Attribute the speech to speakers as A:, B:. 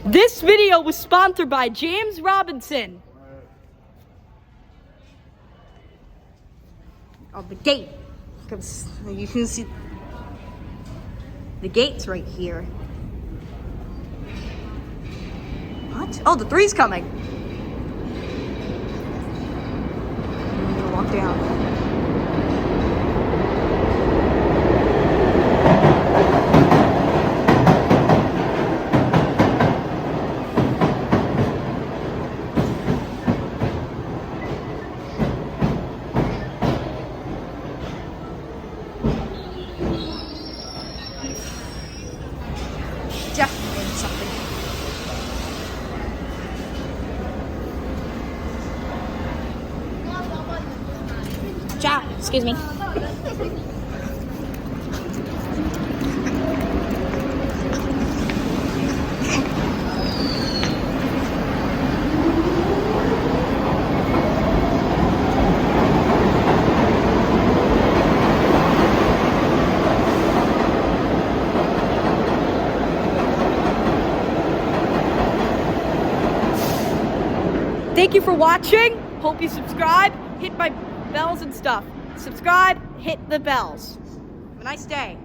A: This video was sponsored by James Robinson. Oh, the gate. Because you can see the gate's right here. What? Oh, the 3's coming. I'm gonna walk down. Definitely something. Ciao. Excuse me. Thank you for watching. Hope you subscribe. Hit my bells and stuff. Subscribe, hit the bells. Have a nice day.